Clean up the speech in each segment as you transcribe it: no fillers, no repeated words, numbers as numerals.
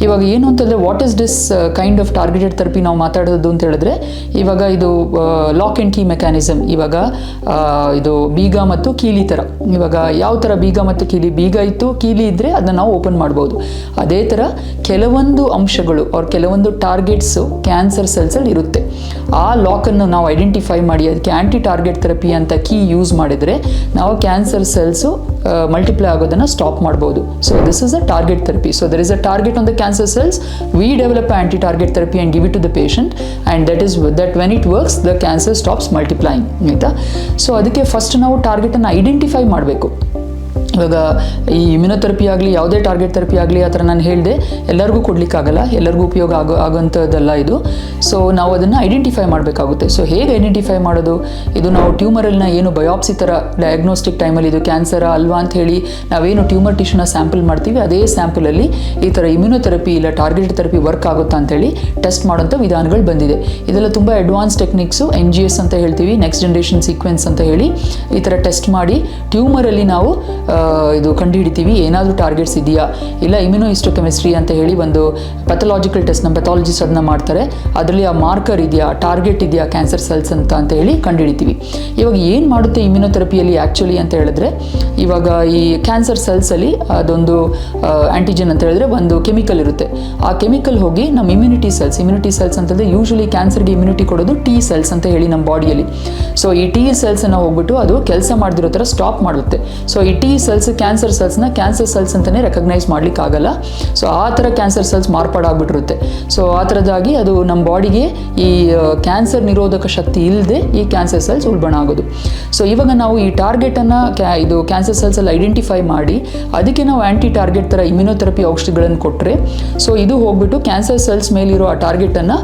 ಇವಾಗ ಏನು ಅಂತಂದರೆ what is this kind of targeted therapy ನಾವು ಮಾತಾಡೋದು ಅಂತ ಹೇಳಿದ್ರೆ, ಇವಾಗ ಇದು ಲಾಕ್ ಆ್ಯಂಡ್ ಕೀ ಮೆಕ್ಯಾನಿಸಮ್. ಇವಾಗ ಇದು ಬೀಗ ಮತ್ತು ಕೀಲಿ ಥರ. ಇವಾಗ ಯಾವ ಥರ ಬೀಗ ಮತ್ತು ಕೀಲಿ, ಬೀಗ ಇತ್ತು ಕೀಲಿ ಇದ್ದರೆ ಅದನ್ನ ನಾವು ಓಪನ್ ಮಾಡ್ಬೋದು. ಅದೇ ಥರ ಕೆಲವೊಂದು ಅಂಶಗಳು ಅವ್ರ ಕೆಲವೊಂದು ಟಾರ್ಗೆಟ್ಸು ಕ್ಯಾನ್ಸರ್ ಸೆಲ್ಸಲ್ಲಿ ಇರುತ್ತೆ. ಆ ಲಾಕನ್ನು ನಾವು ಐಡೆಂಟಿಫೈ ಮಾಡಿ ಅದಕ್ಕೆ ಆ್ಯಂಟಿ ಟಾರ್ಗೆಟ್ ಥೆರಪಿ ಅಂತ ಕೀ ಯೂಸ್ ಮಾಡಿದರೆ ನಾವು ಕ್ಯಾನ್ಸರ್ ಸೆಲ್ಸು ಮಲ್ಟಿಪ್ಲೈ ಆಗೋದನ್ನು ಸ್ಟಾಪ್ ಮಾಡ್ಬೋದು. So this is a target therapy. So there is a target on the cancer cells, we develop anti target therapy and give it to the patient, and that when it works the cancer stops multiplying. ಆಯ್ತಾ? So ಅದಕ್ಕೆ first ನಾವು ಟಾರ್ಗೆಟನ್ನು identify ಮಾಡಬೇಕು. ಇವಾಗ ಈ immunotherapy ಆಗಲಿ ಯಾವುದೇ target therapy ಆಗಲಿ ಆ ಥರ ನಾನು ಹೇಳಿದೆ, ಎಲ್ಲರಿಗೂ ಕೊಡಲಿಕ್ಕಾಗಲ್ಲ, ಎಲ್ಲರಿಗೂ ಉಪಯೋಗ ಆಗೋಂಥದ್ದಲ್ಲ ಇದು. ಸೊ ನಾವು ಅದನ್ನು ಐಡೆಂಟಿಫೈ ಮಾಡಬೇಕಾಗುತ್ತೆ. ಸೊ ಹೇಗೆ ಐಡೆಂಟಿಫೈ ಮಾಡೋದು? ಇದು ನಾವು ಟ್ಯೂಮರಲ್ನ ಏನು ಬಯಾಪ್ಸಿ ಥರ ಡಯಾಗ್ನೋಸ್ಟಿಕ್ ಟೈಮಲ್ಲಿ ಇದು ಕ್ಯಾನ್ಸರ ಅಲ್ವಾ ಅಂತ ಹೇಳಿ ನಾವೇನು ಟ್ಯೂಮರ್ ಟಿಶ್ಯೂನ ಸ್ಯಾಂಪಲ್ ಮಾಡ್ತೀವಿ, ಅದೇ ಸ್ಯಾಂಪಲಲ್ಲಿ ಈ ಥರ ಇಮ್ಯುನೊಥೆರಪಿ ಇಲ್ಲ ಟಾರ್ಗೆಟ್ ಥೆರಪಿ ವರ್ಕ್ ಆಗುತ್ತಾ ಅಂತೇಳಿ ಟೆಸ್ಟ್ ಮಾಡೋಂಥ ವಿಧಾನಗಳು ಬಂದಿದೆ. ಇದೆಲ್ಲ ತುಂಬ ಅಡ್ವಾನ್ಸ್ ಟೆಕ್ನಿಕ್ಸು, NGS ಅಂತ ಹೇಳ್ತೀವಿ, ನೆಕ್ಸ್ಟ್ ಜನರೇಷನ್ ಸೀಕ್ವೆನ್ಸ್ ಅಂತ ಹೇಳಿ ಈ ಥರ ಟೆಸ್ಟ್ ಮಾಡಿ ಟ್ಯೂಮರಲ್ಲಿ ನಾವು ಇದು ಕಂಡುಹಿಡಿತೀವಿ ಏನಾದರೂ ಟಾರ್ಗೆಟ್ಸ್ ಇದೆಯಾ, ಇಲ್ಲ ಇಮ್ಯುನೋಹಿಸ್ಟೋಕೆಮಿಸ್ಟ್ರಿ ಅಂತ ಹೇಳಿ ಒಂದು ಪಥಲಾಜಿಕಲ್ ಟೆಸ್ಟ್, ನಮ್ಮ ಪಥಾಲಜಿಸ್ಟ್ ಅದನ್ನ ಮಾಡ್ತಾರೆ. ಅದರಲ್ಲಿ ಆ ಮಾರ್ಕರ್ ಇದೆಯಾ, ಟಾರ್ಗೆಟ್ ಇದೆಯಾ ಕ್ಯಾನ್ಸರ್ ಸೆಲ್ಸ್ ಅಂತ ಹೇಳಿ ಕಂಡುಹಿಡಿತೀವಿ. ಇವಾಗ ಏನು ಮಾಡುತ್ತೆ ಇಮ್ಯುನೊಥೆರಪಿಯಲ್ಲಿ ಆ್ಯಕ್ಚುಲಿ ಅಂತ ಹೇಳಿದ್ರೆ, ಇವಾಗ ಈ ಕ್ಯಾನ್ಸರ್ ಸೆಲ್ಸಲ್ಲಿ ಅದೊಂದು ಆ್ಯಂಟಿಜನ್ ಅಂತ ಹೇಳಿದ್ರೆ ಒಂದು ಕೆಮಿಕಲ್ ಇರುತ್ತೆ. ಆ ಕೆಮಿಕಲ್ ಹೋಗಿ ನಮ್ಮ ಇಮ್ಯುನಿಟಿ ಸೆಲ್ಸ್ ಅಂತಂದರೆ ಯೂಶಲಿ ಕ್ಯಾನ್ಸರ್ಗೆ ಇಮ್ಯುನಿಟಿ ಕೊಡೋದು T ಸೆಲ್ಸ್ ಅಂತ ಹೇಳಿ ನಮ್ಮ ಬಾಡಿಯಲ್ಲಿ. ಸೊ ಈ T ಸೆಲ್ಸನ್ನು ಹೋಗ್ಬಿಟ್ಟು ಅದು ಕೆಲಸ ಮಾಡದಿರೋ ಥರ ಸ್ಟಾಪ್ ಮಾಡುತ್ತೆ. ಸೊ ಈ T ಸೆಲ್ಸ್ ಕ್ಯಾನ್ಸರ್ ಸೆಲ್ಸ್ ಅಂತಲೇ ರೆಕಗ್ನೈಸ್ ಮಾಡ್ಲಿಕ್ಕೆ ಆಗಲ್ಲ. ಸೊ ಆ ಥರ ಕ್ಯಾನ್ಸರ್ ಸೆಲ್ಸ್ ಮಾರ್ಪಾಡಾಗ್ಬಿಟ್ಟಿರುತ್ತೆ. ಸೊ ಆ ಥರದಾಗಿ ಅದು ನಮ್ಮ ಬಾಡಿಗೆ ಈ ಕ್ಯಾನ್ಸರ್ ನಿರೋಧಕ ಶಕ್ತಿ ಇಲ್ಲದೆ ಈ ಕ್ಯಾನ್ಸರ್ ಸೆಲ್ಸ್ ಉಲ್ಬಣ ಆಗೋದು. ಸೊ ಇವಾಗ ನಾವು ಈ ಟಾರ್ಗೆಟನ್ನು ಇದು ಕ್ಯಾನ್ಸರ್ ಸೆಲ್ಸಲ್ಲಿ ಐಡೆಂಟಿಫೈ ಮಾಡಿ ಅದಕ್ಕೆ ನಾವು ಆ್ಯಂಟಿ ಟಾರ್ಗೆಟ್ ಥರ ಇಮ್ಯುನೊಥೆರಪಿ ಔಷಧಿಗಳನ್ನು ಕೊಟ್ಟರೆ, ಸೊ ಇದು ಹೋಗ್ಬಿಟ್ಟು ಕ್ಯಾನ್ಸರ್ ಸೆಲ್ಸ್ ಮೇಲಿರೋ ಆ ಟಾರ್ಗೆಟನ್ನು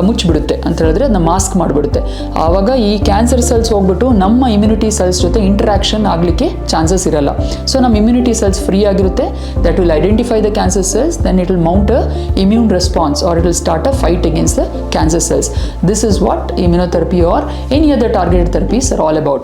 ಮುಚ್ಚಿಬಿಡುತ್ತೆ ಅಂತ ಹೇಳಿದ್ರೆ ಅದನ್ನ ಮಾಸ್ಕ್ ಮಾಡಿಬಿಡುತ್ತೆ. ಆವಾಗ ಈ ಕ್ಯಾನ್ಸರ್ ಸೆಲ್ಸ್ ಹೋಗ್ಬಿಟ್ಟು ನಮ್ಮ ಇಮ್ಯುನಿಟಿ ಸೆಲ್ಸ್ ಜೊತೆ ಇಂಟ್ರಾಕ್ಷನ್ ಆಗಲಿಕ್ಕೆ ಚಾನ್ಸಸ್ ಇರಲ್ಲ. ಸೊ ನಮ್ಮ ಇಮ್ಯುನಿಟಿ ಸೆಲ್ಸ್ ಫ್ರೀ ಆಗಿರುತ್ತೆ. That will identify the cancer cells, then it will mount a immune response or it will start a fight against the cancer cells. This is what immunotherapy or any other targeted therapies are all about.